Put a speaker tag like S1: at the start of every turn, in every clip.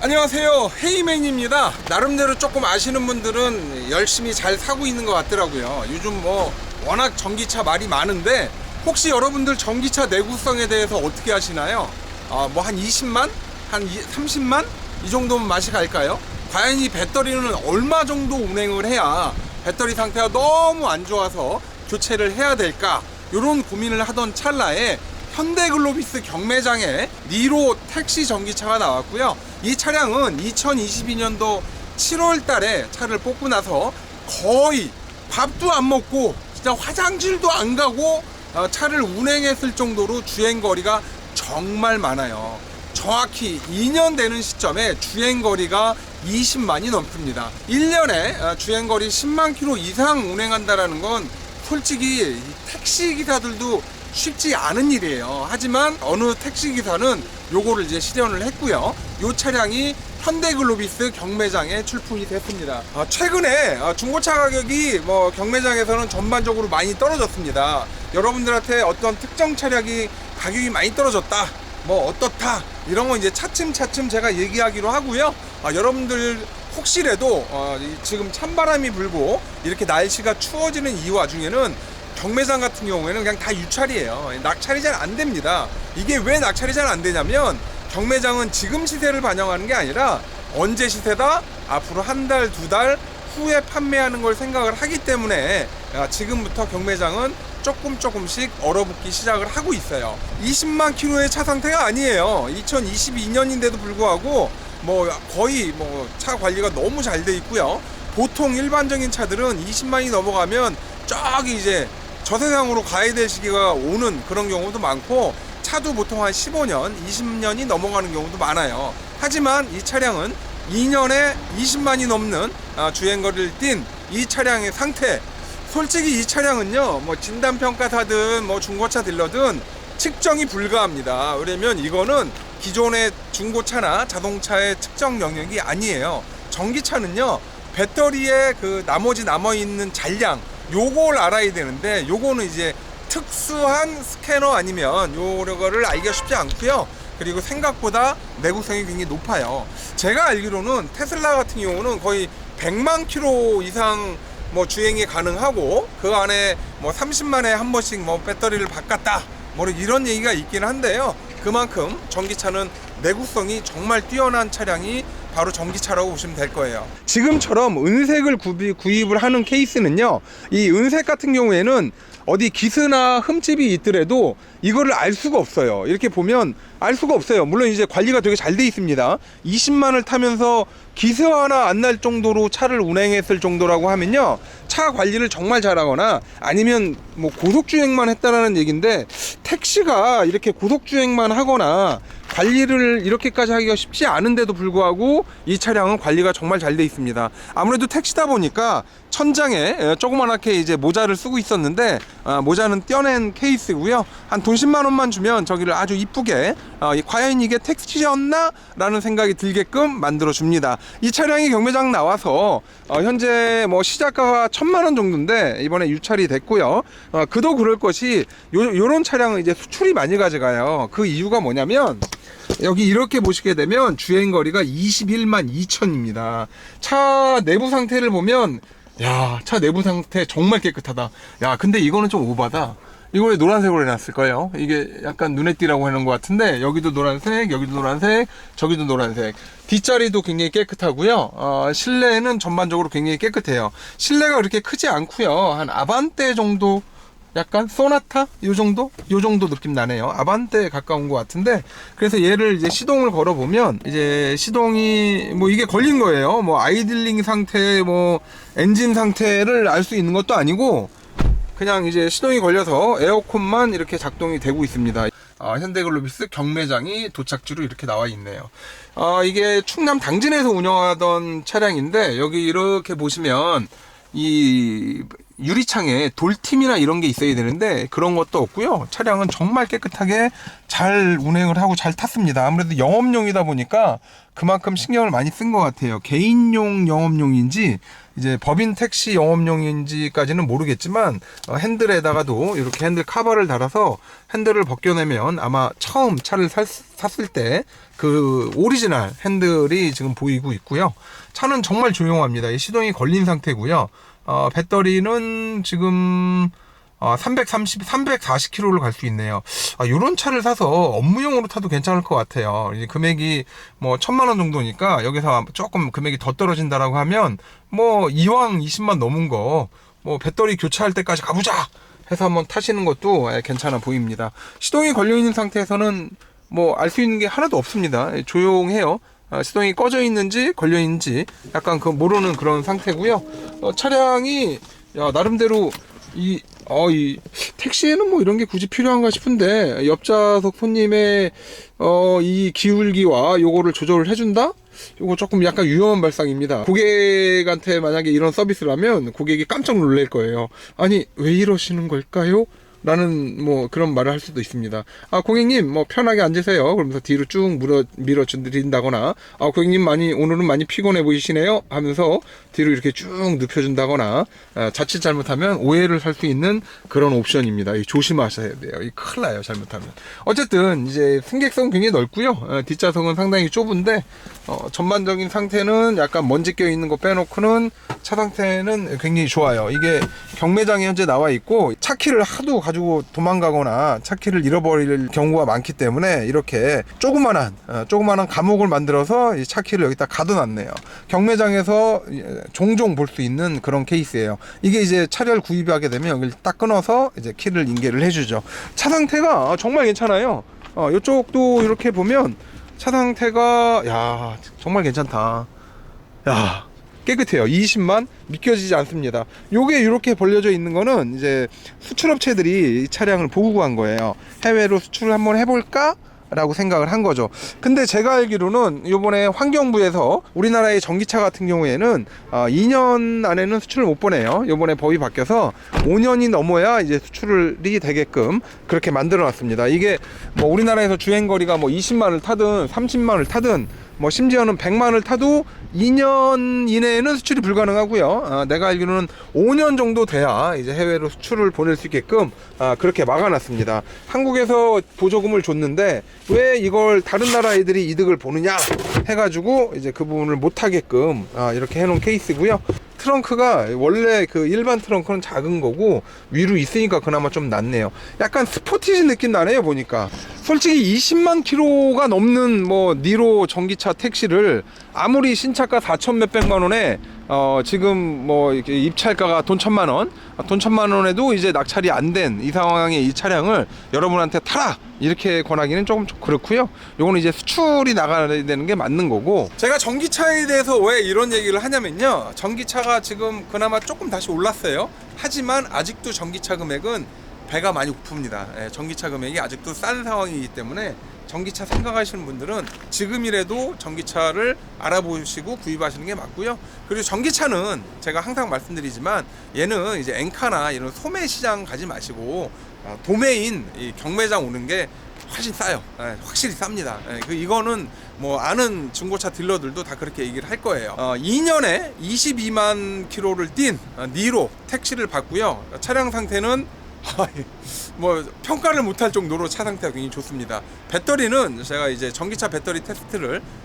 S1: 안녕하세요, 헤이맨입니다. 나름대로 조금 아시는 분들은 열심히 잘 사고 있는 것 같더라고요. 요즘 뭐 워낙 전기차 말이 많은데 혹시 여러분들 전기차 내구성에 대해서 어떻게 하시나요? 뭐 한 20만? 한 30만? 이 정도면 맛이 갈까요? 과연 이 배터리는 얼마 정도 운행을 해야 배터리 상태가 너무 안 좋아서 교체를 해야 될까? 이런 고민을 하던 찰나에 현대글로비스 경매장에 니로 택시 전기차가 나왔고요. 이 차량은 2022년도 7월 달에 차를 뽑고 나서 거의 밥도 안 먹고 진짜 화장실도 안 가고 차를 운행했을 정도로 주행거리가 정말 많아요. 정확히 2년 되는 시점에 주행거리가 20만이 넘습니다. 1년에 주행거리 10만 킬로 이상 운행한다는 건 솔직히 택시기사들도 쉽지 않은 일이에요. 하지만 어느 택시기사는 요거를 이제 실현을 했고요. 요 차량이 현대글로비스 경매장에 출품이 됐습니다. 최근에 중고차 가격이 뭐 경매장에서는 전반적으로 많이 떨어졌습니다. 여러분들한테 어떤 특정 차량이 가격이 많이 떨어졌다, 뭐 어떻다, 이런 거 이제 차츰차츰 제가 얘기하기로 하고요. 여러분들 혹시라도 지금 찬바람이 불고 이렇게 날씨가 추워지는 이 와중에는 경매장 같은 경우에는 그냥 다 유찰이에요. 낙찰이 잘 안 됩니다. 이게 왜 낙찰이 잘 안 되냐면 경매장은 지금 시세를 반영하는 게 아니라 언제 시세다, 앞으로 한 달, 두 달 후에 판매하는 걸 생각을 하기 때문에 지금부터 경매장은 조금씩 얼어붙기 시작을 하고 있어요. 20만 킬로의 차 상태가 아니에요. 2022년인데도 불구하고 뭐 거의 뭐 차 관리가 너무 잘 돼 있고요. 보통 일반적인 차들은 20만이 넘어가면 저기 이제 저 세상으로 가야 될 시기가 오는 그런 경우도 많고, 차도 보통 한 15년, 20년이 넘어가는 경우도 많아요. 하지만 이 차량은 2년에 20만이 넘는 주행거리를 띈 이 차량의 상태, 솔직히 이 차량은요, 뭐 진단평가사든 뭐 중고차 딜러든 측정이 불가합니다. 왜냐면 이거는 기존의 중고차나 자동차의 측정 영역이 아니에요. 전기차는요, 배터리에 그 나머지 남아있는 잔량, 요걸 알아야 되는데, 요거는 이제 특수한 스캐너 아니면 요거를 알기가 쉽지 않고요. 그리고 생각보다 내구성이 굉장히 높아요. 제가 알기로는 테슬라 같은 경우는 거의 100만 킬로 이상 뭐 주행이 가능하고, 그 안에 뭐 30만에 한 번씩 뭐 배터리를 바꿨다, 뭐 이런 얘기가 있긴 한데요. 그만큼 전기차는 내구성이 정말 뛰어난 차량이 바로 전기차라고 보시면 될 거예요. 지금처럼 은색을 구입을 하는 케이스는요, 이 은색 같은 경우에는 어디 기스나 흠집이 있더라도 이거를 알 수가 없어요. 이렇게 보면 알 수가 없어요. 물론 이제 관리가 되게 잘 돼 있습니다. 20만을 타면서 기스 하나 안 날 정도로 차를 운행했을 정도라고 하면요, 차 관리를 정말 잘하거나 아니면 뭐 고속주행만 했다라는 얘기인데, 택시가 이렇게 고속주행만 하거나 관리를 이렇게까지 하기가 쉽지 않은데도 불구하고 이 차량은 관리가 정말 잘 돼 있습니다. 아무래도 택시다 보니까 천장에 조그만하게 이제 모자를 쓰고 있었는데, 모자는 떼어낸 케이스고요. 한 돈 10만 원만 주면 저기를 아주 이쁘게 과연 이게 택시였나? 라는 생각이 들게끔 만들어 줍니다. 이 차량이 경매장 나와서 현재 뭐 시작가가 1000만 원 정도인데 이번에 유찰이 됐고요. 그도 그럴 것이 요런 차량은 이제 수출이 많이 가져가요. 그 이유가 뭐냐면, 여기 이렇게 보시게 되면 주행거리가 21만 2천입니다. 차 내부 상태를 보면, 야, 차 내부 상태 정말 깨끗하다. 야, 근데 이거는 좀 오바다. 이거 왜 노란색으로 해놨을까요? 이게 약간 눈에 띄라고 해놓은 것 같은데, 여기도 노란색, 여기도 노란색, 저기도 노란색. 뒷자리도 굉장히 깨끗하고요. 실내는 전반적으로 굉장히 깨끗해요. 실내가 그렇게 크지 않고요. 한 아반떼 정도, 약간 소나타? 요 정도 느낌 나네요. 아반떼에 가까운 것 같은데, 그래서 얘를 이제 시동을 걸어보면, 이제 시동이 뭐 이게 걸린 거예요. 뭐 아이들링 상태, 뭐 엔진 상태를 알 수 있는 것도 아니고, 그냥 이제 시동이 걸려서 에어컨만 이렇게 작동이 되고 있습니다. 현대글로비스 경매장이 도착지로 이렇게 나와 있네요. 이게 충남 당진에서 운영하던 차량인데, 여기 이렇게 보시면 이 유리창에 돌팀이나 이런 게 있어야 되는데 그런 것도 없고요. 차량은 정말 깨끗하게 잘 운행을 하고 잘 탔습니다. 아무래도 영업용이다 보니까 그만큼 신경을 많이 쓴 것 같아요. 개인용 영업용인지 이제 법인 택시 영업용인지까지는 모르겠지만, 핸들에다가도 이렇게 핸들 카바를 달아서 핸들을 벗겨내면 아마 처음 차를 샀을 때 그 오리지널 핸들이 지금 보이고 있고요. 차는 정말 조용합니다. 이 시동이 걸린 상태고요. 배터리는 지금 340km를 갈 수 있네요. 요런 차를 사서 업무용으로 타도 괜찮을 것 같아요. 이제 금액이 뭐 1000만원 정도니까 여기서 조금 금액이 더 떨어진다라고 하면 뭐 이왕 20만 넘은 거 뭐 배터리 교체할 때까지 가보자 해서 한번 타시는 것도 괜찮아 보입니다. 시동이 걸려 있는 상태에서는 뭐 알 수 있는 게 하나도 없습니다. 조용해요. 시동이 꺼져 있는지 걸려 있는지 약간 그 모르는 그런 상태고요. 차량이 나름대로 이 택시에는 뭐 이런 게 굳이 필요한가 싶은데 옆좌석 손님의 이 기울기와 요거를 조절을 해준다? 요거 조금 약간 위험한 발상입니다. 고객한테 만약에 이런 서비스를 하면 고객이 깜짝 놀랄 거예요. 아니 왜 이러시는 걸까요? 라는 뭐 그런 말을 할 수도 있습니다. 고객님 뭐 편하게 앉으세요. 그러면서 뒤로 쭉 밀어 드린다거나 고객님 오늘은 많이 피곤해 보이시네요 하면서 뒤로 이렇게 쭉 눕혀준다거나 자칫 잘못하면 오해를 살 수 있는 그런 옵션입니다. 조심하셔야 돼요. 이 큰일 나요 잘못하면. 어쨌든 이제 승객석은 굉장히 넓고요. 뒷좌석은 상당히 좁은데 전반적인 상태는 약간 먼지 껴 있는 거 빼놓고는 차 상태는 굉장히 좋아요. 이게 경매장에 현재 나와 있고 차 키를 하도 가지고 도망가거나 차 키를 잃어버릴 경우가 많기 때문에 이렇게 조그만한 감옥을 만들어서 이 차 키를 여기다 가둬놨네요. 경매장에서 종종 볼 수 있는 그런 케이스예요. 이게 이제 차량을 구입하게 되면 여기를 딱 끊어서 이제 키를 인계를 해주죠. 차 상태가 정말 괜찮아요. 이쪽도 이렇게 보면 차 상태가 정말 괜찮다. 깨끗해요. 20만 믿겨지지 않습니다. 요게 이렇게 벌려져 있는 거는 이제 수출업체들이 이 차량을 보고 구한 거예요. 해외로 수출을 한번 해볼까? 라고 생각을 한 거죠. 근데 제가 알기로는 이번에 환경부에서 우리나라의 전기차 같은 경우에는 2년 안에는 수출을 못 보내요. 이번에 법이 바뀌어서 5년이 넘어야 이제 수출이 되게끔 그렇게 만들어 놨습니다. 이게 뭐 우리나라에서 주행거리가 뭐 20만을 타든 30만을 타든 뭐 심지어는 100만을 타도 2년 이내에는 수출이 불가능하고요. 내가 알기로는 5년 정도 돼야 이제 해외로 수출을 보낼 수 있게끔 그렇게 막아놨습니다. 한국에서 보조금을 줬는데 왜 이걸 다른 나라 애들이 이득을 보느냐 해가지고 이제 그 부분을 못하게끔 이렇게 해놓은 케이스고요. 트렁크가 원래 그 일반 트렁크는 작은 거고 위로 있으니까 그나마 좀 낫네요. 약간 스포티지 느낌 나네요 보니까. 솔직히 20만 킬로가 넘는 뭐 니로 전기차 택시를 아무리 신차가 4천 몇백만 원에 지금 뭐 입찰가가 돈 1000만 원에도 이제 낙찰이 안 된 이 상황에 이 차량을 여러분한테 타라 이렇게 권하기는 조금 그렇고요. 요거는 이제 수출이 나가야 되는 게 맞는 거고. 제가 전기차에 대해서 왜 이런 얘기를 하냐면요, 전기차가 지금 그나마 조금 다시 올랐어요. 하지만 아직도 전기차 금액은 배가 많이 고픕니다. 전기차 금액이 아직도 싼 상황이기 때문에 전기차 생각하시는 분들은 지금이라도 전기차를 알아보시고 구입하시는 게 맞고요. 그리고 전기차는 제가 항상 말씀드리지만 얘는 이제 엔카나 이런 소매 시장 가지 마시고 도매인 이 경매장 오는 게 훨씬 싸요. 확실히 쌉니다. 이거는 뭐 아는 중고차 딜러들도 다 그렇게 얘기를 할 거예요. 2년에 22만 킬로를 뛴 니로 택시를 받고요. 차량 상태는 뭐 평가를 못할 정도로 차 상태가 굉장히 좋습니다. 배터리는 제가 이제 전기차 배터리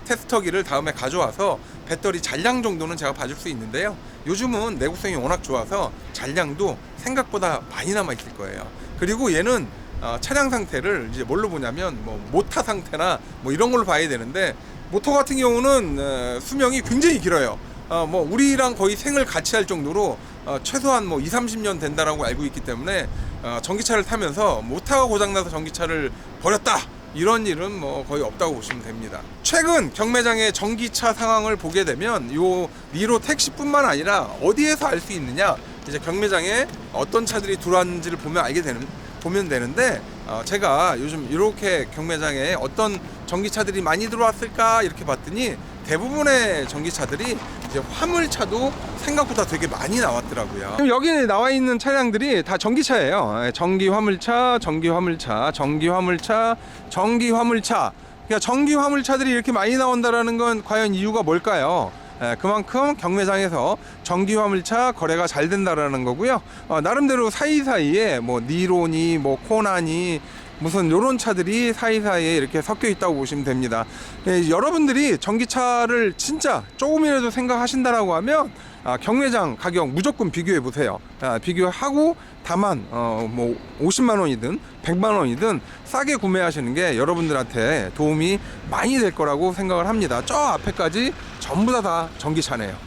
S1: 테스터기를 다음에 가져와서 배터리 잔량 정도는 제가 봐줄 수 있는데요. 요즘은 내구성이 워낙 좋아서 잔량도 생각보다 많이 남아 있을 거예요. 그리고 얘는 차량 상태를 이제 뭘로 보냐면 뭐 모터 상태나 뭐 이런 걸로 봐야 되는데, 모터 같은 경우는 수명이 굉장히 길어요. 뭐 우리랑 거의 생을 같이 할 정도로 최소한 뭐 20-30년 된다라고 알고 있기 때문에 전기차를 타면서 모터가 고장나서 전기차를 버렸다 이런 일은 뭐 거의 없다고 보시면 됩니다. 최근 경매장의 전기차 상황을 보게 되면 요 니로 택시뿐만 아니라 어디에서 알 수 있느냐, 이제 경매장에 어떤 차들이 들어왔는지를 보면 되는데 제가 요즘 이렇게 경매장에 어떤 전기차들이 많이 들어왔을까 이렇게 봤더니 대부분의 전기차들이 이제 화물차도 생각보다 되게 많이 나왔더라고요. 지금 여기 나와 있는 차량들이 다 전기차예요. 전기 화물차. 그러니까 전기 화물차들이 이렇게 많이 나온다라는 건 과연 이유가 뭘까요? 그만큼 경매장에서 전기 화물차 거래가 잘 된다라는 거고요. 나름대로 사이사이에 뭐 니로니 뭐 코나니 무슨 요런 차들이 사이사이에 이렇게 섞여 있다고 보시면 됩니다. 여러분들이 전기차를 진짜 조금이라도 생각하신다라고 하면 경매장 가격 무조건 비교해 보세요. 비교하고 다만 뭐 50만 원이든 100만 원이든 싸게 구매하시는 게 여러분들한테 도움이 많이 될 거라고 생각을 합니다. 저 앞에까지 전부 다 전기차네요.